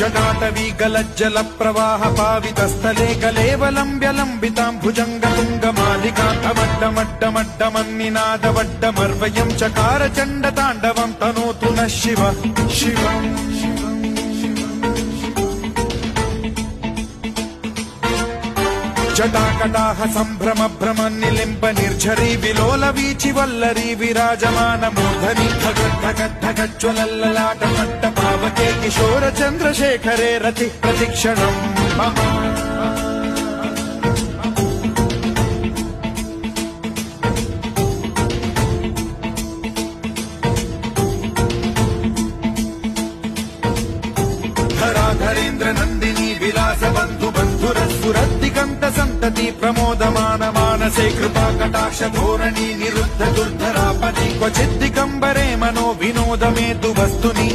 जटाटवी गलज्जल प्रवाह पावितस्थले कलेवलम्ब्य लम्बिताम्भुजङ्गतुङ्गमालिकान्तमड्डमड्डमड्डमन्निनादवड्डमर्वयम् चकार चण्डताण्डवम् तनोतु नः शिवः शिवम् जटाकटाह सम्भ्रम भ्रम निलिम्ब निर्झरी विलोल वीचि वल्लरी विराजमान मूर्धनि धगद्धगद्धगज्ज्वलल्ललाट मट्ट पावके किशोर चन्द्रशेखरे रति प्रतिक्षणम् मम धराधरेन्द्र नन्दिनी विलास बन्धु बन्धुरस्फुरद्दिगन्त सन्तति प्रमोदमान मानसे कृपा कटाक्ष धोरणी निरुद्ध दुर्धरापति क्वचिद्दिगम्बरे मनो विनोद मे तु वस्तुनि